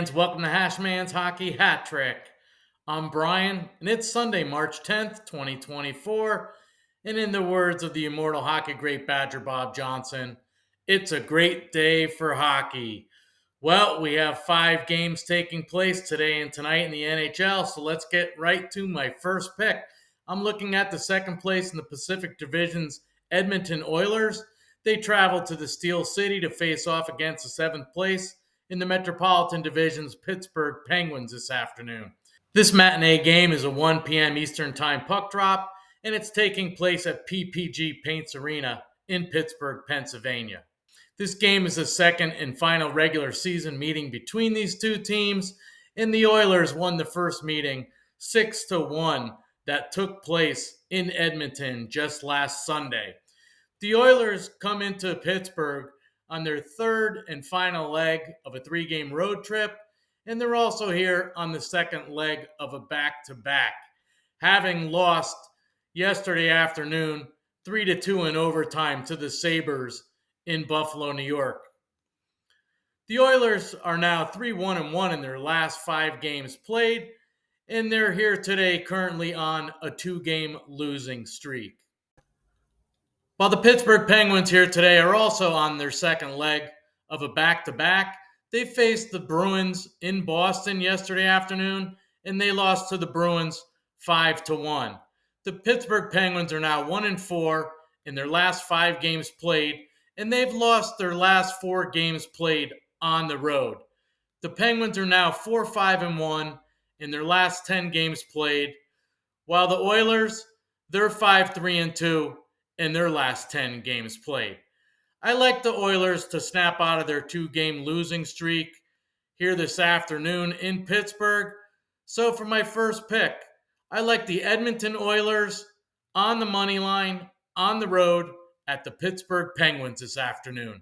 fans. Welcome to Hashmans Hockey Hat-trick. I'm Brian, and it's Sunday, March 10th, 2024. And in the words of the immortal hockey great Badger Bob Johnson, it's a great day for hockey. Well, we have 5 games taking place today and tonight in the NHL, so let's get right to my first pick. I'm looking at the second place in the Pacific Division's Edmonton Oilers. They travel to the Steel City to face off against the 7th place in the Metropolitan Division's Pittsburgh Penguins this afternoon. This matinee game is a 1 p.m. Eastern Time puck drop, and it's taking place at PPG Paints Arena in Pittsburgh, Pennsylvania. This game is the second and final regular season meeting between these two teams, and the Oilers won the first meeting 6-1 that took place in Edmonton just last Sunday. The Oilers come into Pittsburgh on their third and final leg of a 3-game road trip, and they're also here on the second leg of a back-to-back, having lost yesterday afternoon 3-2 in overtime to the Sabres in Buffalo, New York. The Oilers are now 3-1-1 in their last 5 games played, and they're here today currently on a 2-game losing streak. While the Pittsburgh Penguins here today are also on their second leg of a back-to-back, they faced the Bruins in Boston yesterday afternoon, and they lost to the Bruins 5-1. The Pittsburgh Penguins are now 1-4 in their last 5 games played, and they've lost their last 4 games played on the road. The Penguins are now 4-5-1 in their last 10 games played, while the Oilers, they're 5-3-2 in their last 10 games played. I like the Oilers to snap out of their 2-game losing streak here this afternoon in Pittsburgh. So for my first pick, I like the Edmonton Oilers on the money line, on the road at the Pittsburgh Penguins this afternoon.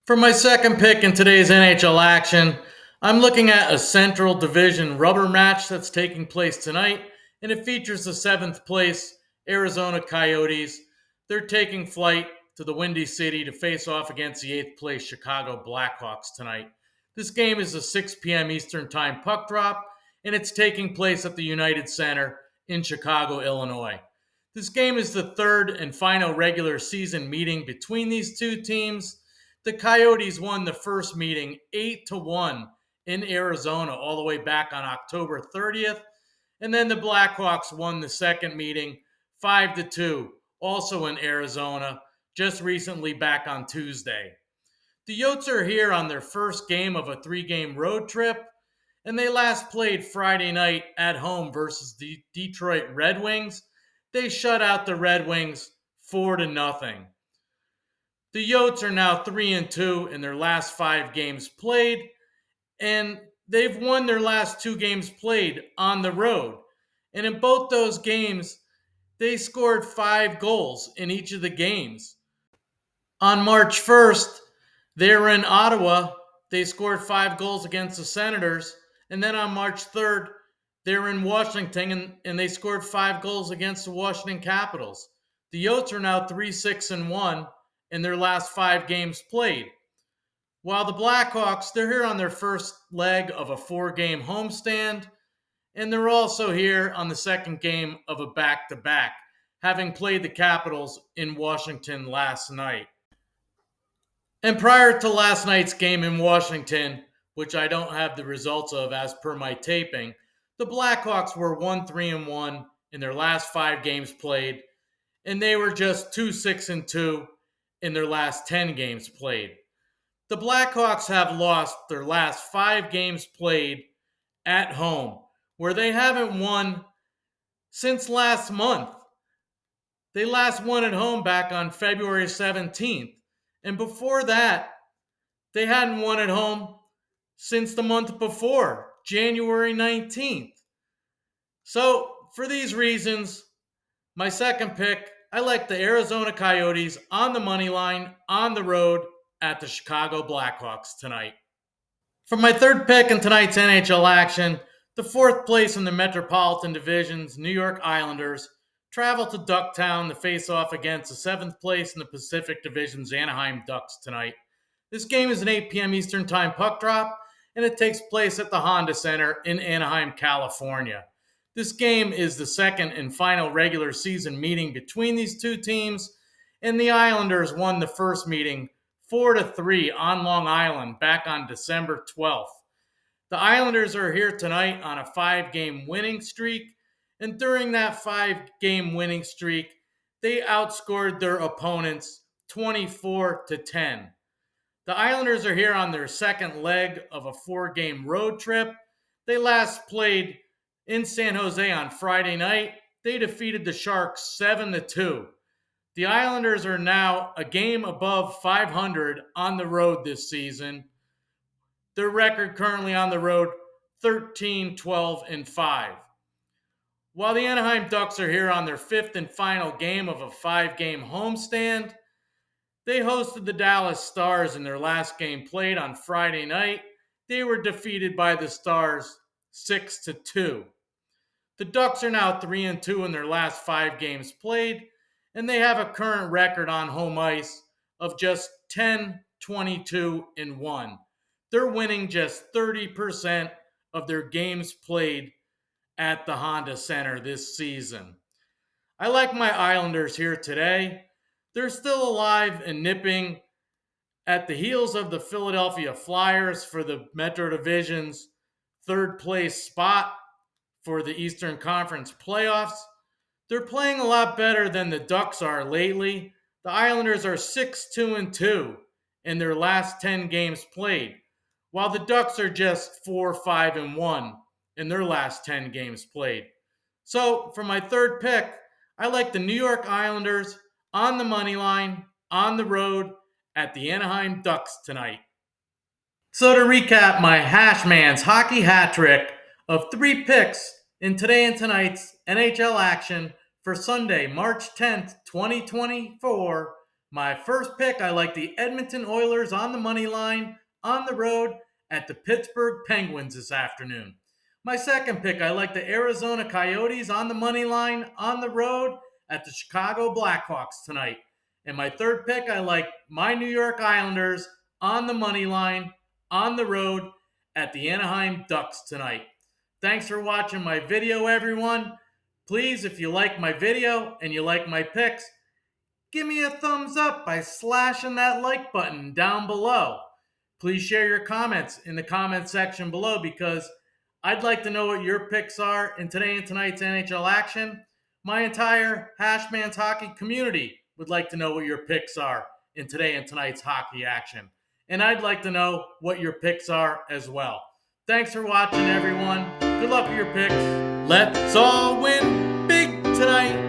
For my second pick in today's NHL action, I'm looking at a Central Division rubber match that's taking place tonight, and it features the 7th place Arizona Coyotes. They're taking flight to the Windy City to face off against the 8th place Chicago Blackhawks tonight. This game is a 6 p.m. Eastern Time puck drop, and it's taking place at the United Center in Chicago, Illinois. This game is the third and final regular season meeting between these two teams. The Coyotes won the first meeting 8-1 in Arizona all the way back on October 30th, and then the Blackhawks won the second meeting 5-2. Also in Arizona, just recently back on Tuesday. The Yotes are here on their first game of a 3-game road trip, and they last played Friday night at home versus the Detroit Red Wings. They shut out the Red Wings 4-0. The Yotes are now 3-2 in their last 5 games played, and they've won their last 2 games played on the road. And in both those games, they scored 5 goals in each of the games. On March 1st, they were in Ottawa. They scored 5 goals against the Senators. And then on March 3rd, they were in Washington and they scored 5 goals against the Washington Capitals. The Yotes are now 3-6-1 in their last 5 games played. While the Blackhawks, they're here on their first leg of a 4-game homestand. And they're also here on the second game of a back-to-back, having played the Capitals in Washington last night. And prior to last night's game in Washington, which I don't have the results of as per my taping, the Blackhawks were 1-3-1 in their last 5 games played, and they were just 2-6-2 in their last 10 games played. The Blackhawks have lost their last 5 games played at home, where they haven't won since last month. They last won at home back on February 17th. And before that, they hadn't won at home since the month before, January 19th. So, for these reasons, my second pick, I like the Arizona Coyotes on the money line, on the road at the Chicago Blackhawks tonight. For my third pick in tonight's NHL action, the 4th place in the Metropolitan Division's New York Islanders travel to Ducktown to face off against the 7th place in the Pacific Division's Anaheim Ducks tonight. This game is an 8 p.m. Eastern Time puck drop, and it takes place at the Honda Center in Anaheim, California. This game is the second and final regular season meeting between these two teams, and the Islanders won the first meeting 4-3 on Long Island back on December 12th. The Islanders are here tonight on a 5-game winning streak, and during that 5-game winning streak, they outscored their opponents 24-10. The Islanders are here on their second leg of a 4-game road trip. They last played in San Jose on Friday night. They defeated the Sharks 7-2. The Islanders are now a game above 500 on the road this season. Their record currently on the road, 13-12-5. While the Anaheim Ducks are here on their 5th and final game of a 5-game homestand, they hosted the Dallas Stars in their last game played on Friday night. They were defeated by the Stars 6-2. The Ducks are now 3-2 in their last 5 games played, and they have a current record on home ice of just 10-22-1. They're winning just 30% of their games played at the Honda Center this season. I like my Islanders here today. They're still alive and nipping at the heels of the Philadelphia Flyers for the Metro Division's third place spot for the Eastern Conference playoffs. They're playing a lot better than the Ducks are lately. The Islanders are 6-2-2 in their last 10 games played, while the Ducks are just 4-5-1 in their last 10 games played. So, for my third pick, I like the New York Islanders on the money line, on the road, at the Anaheim Ducks tonight. So to recap my Hashmans Hockey Hat-trick of 3 picks in today and tonight's NHL action for Sunday, March 10th, 2024. My first pick, I like the Edmonton Oilers on the money line, on the road, at the Pittsburgh Penguins this afternoon. My second pick, I like the Arizona Coyotes on the money line, on the road, at the Chicago Blackhawks tonight. And my third pick, I like my New York Islanders on the money line, on the road, at the Anaheim Ducks tonight. Thanks for watching my video, everyone. Please, if you like my video and you like my picks, give me a thumbs up by slashing that like button down below. Please share your comments in the comment section below because I'd like to know what your picks are in today and tonight's NHL action. My entire Hashmans Hockey community would like to know what your picks are in today and tonight's hockey action. And I'd like to know what your picks are as well. Thanks for watching, everyone. Good luck with your picks. Let's all win big tonight.